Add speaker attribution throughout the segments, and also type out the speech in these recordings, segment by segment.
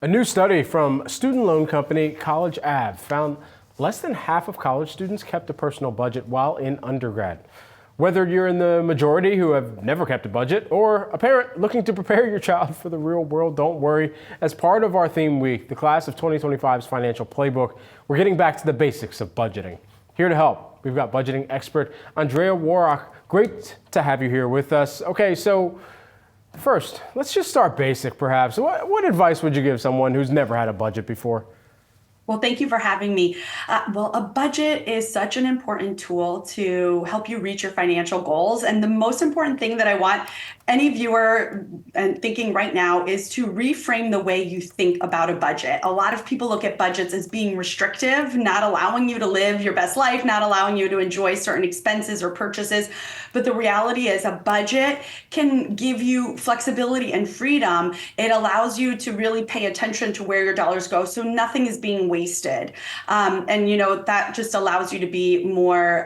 Speaker 1: A new study from student loan company College Ave found less than half of college students kept a personal budget while in undergrad. Whether you're in the majority who have never kept a budget or a parent looking to prepare your child for the real world, don't worry. As part of our theme week, the class of 2025's financial playbook, we're getting back to the basics of budgeting. Here to help, we've got budgeting expert Andrea Woroch. Great to have you here with us. Okay, so first, let's just start basic, perhaps. What advice would you give someone who's never had a budget before?
Speaker 2: Well, thank you for having me. A budget is such an important tool to help you reach your financial goals. And the most important thing that I want any viewer and thinking right now is to reframe the way you think about a budget. A lot of people look at budgets as being restrictive, not allowing you to live your best life, not allowing you to enjoy certain expenses or purchases. But the reality is a budget can give you flexibility and freedom. It allows you to really pay attention to where your dollars go, so nothing is being wasted. That just allows you to be more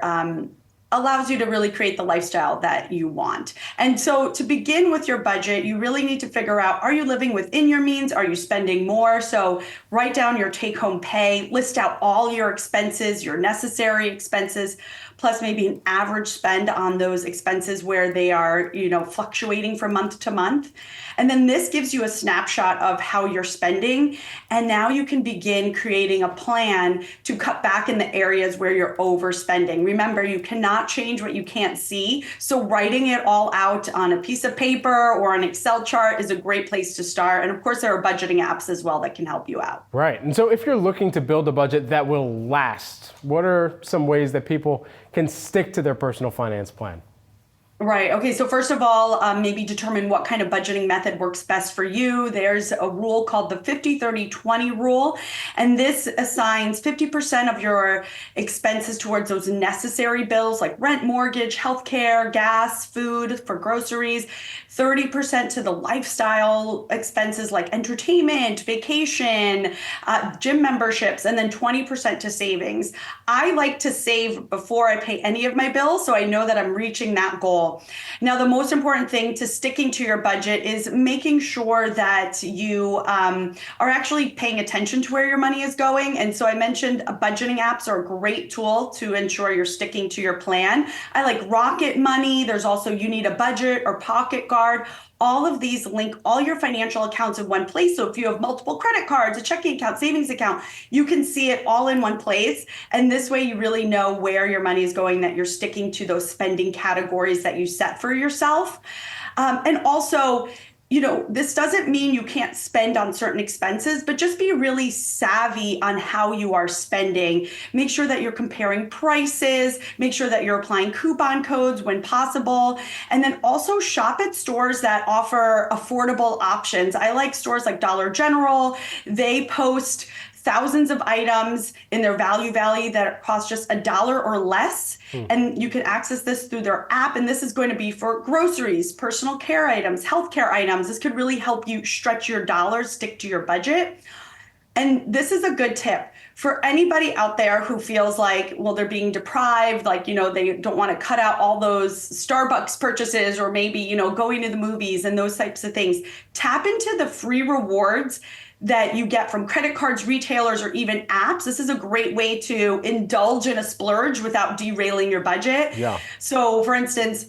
Speaker 2: allows you to really create the lifestyle that you want. And so to begin with your budget, you really need to figure out, are you living within your means? Are you spending more? So write down your take-home pay, list out all your expenses, your necessary expenses, plus maybe an average spend on those expenses where they are, fluctuating from month to month. And then this gives you a snapshot of how you're spending. And now you can begin creating a plan to cut back in the areas where you're overspending. Remember, you cannot change what you can't see. So writing it all out on a piece of paper or an Excel chart is a great place to start. And of course, there are budgeting apps as well that can help you out.
Speaker 1: Right. And so if you're looking to build a budget that will last, what are some ways that people can stick to their personal finance plan?
Speaker 2: Right. Okay. So first of all, maybe determine what kind of budgeting method works best for you. There's a rule called the 50-30-20 rule, and this assigns 50% of your expenses towards those necessary bills like rent, mortgage, healthcare, gas, food for groceries, 30% to the lifestyle expenses like entertainment, vacation, gym memberships, and then 20% to savings. I like to save before I pay any of my bills, so I know that I'm reaching that goal. Now, the most important thing to sticking to your budget is making sure that you are actually paying attention to where your money is going. And so I mentioned budgeting apps are a great tool to ensure you're sticking to your plan. I like Rocket Money. There's also You Need a Budget or Pocket Guard. All of these link all your financial accounts in one place. So if you have multiple credit cards, a checking account, savings account, you can see it all in one place. And this way you really know where your money is going, that you're sticking to those spending categories that you set for yourself. And also, this doesn't mean you can't spend on certain expenses, but just be really savvy on how you are spending. Make sure that you're comparing prices, make sure that you're applying coupon codes when possible, and then also shop at stores that offer affordable options. I like stores like Dollar General. They post thousands of items in their Value Valley that cost just $1 or less. And you can access this through their app. And this is going to be for groceries, personal care items, healthcare items. This could really help you stretch your dollars, stick to your budget. And this is a good tip for anybody out there who feels like, well, they're being deprived, like, they don't want to cut out all those Starbucks purchases or maybe, going to the movies and those types of things. Tap into the free rewards that you get from credit cards, retailers, or even apps. This is a great way to indulge in a splurge without derailing your budget.
Speaker 1: Yeah.
Speaker 2: So for instance,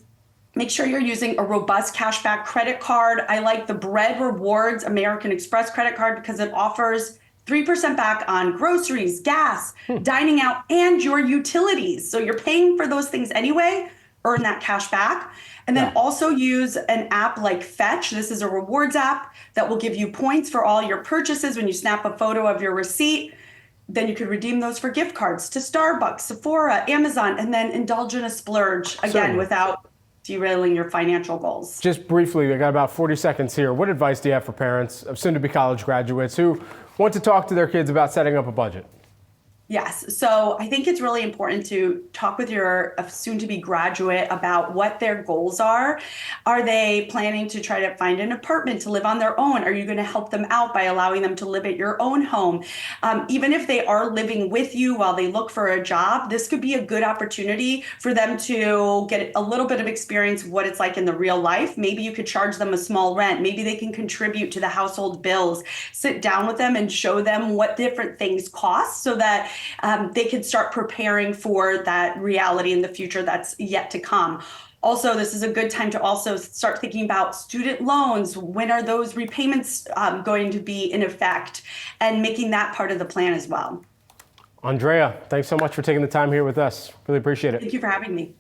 Speaker 2: make sure you're using a robust cashback credit card. I like the Bread Rewards American Express credit card because it offers 3% back on groceries, gas, dining out, and your utilities. So you're paying for those things anyway, earn that cash back. And then also use an app like Fetch. This is a rewards app that will give you points for all your purchases when you snap a photo of your receipt. Then you could redeem those for gift cards to Starbucks, Sephora, Amazon, and then indulge in a splurge, again, without derailing your financial goals.
Speaker 1: Just briefly, I got about 40 seconds here. What advice do you have for parents of soon-to-be college graduates who want to talk to their kids about setting up a budget?
Speaker 2: Yes. So I think it's really important to talk with your soon-to-be graduate about what their goals are. Are they planning to try to find an apartment to live on their own? Are you going to help them out by allowing them to live at your own home? Even if they are living with you while they look for a job, this could be a good opportunity for them to get a little bit of experience of what it's like in the real life. Maybe you could charge them a small rent. Maybe they can contribute to the household bills. Sit down with them and show them what different things cost so that they can start preparing for that reality in the future that's yet to come. Also, this is a good time to also start thinking about student loans. When are those repayments going to be in effect? And making that part of the plan as well.
Speaker 1: Andrea, thanks so much for taking the time here with us. Really appreciate it.
Speaker 2: Thank you for having me.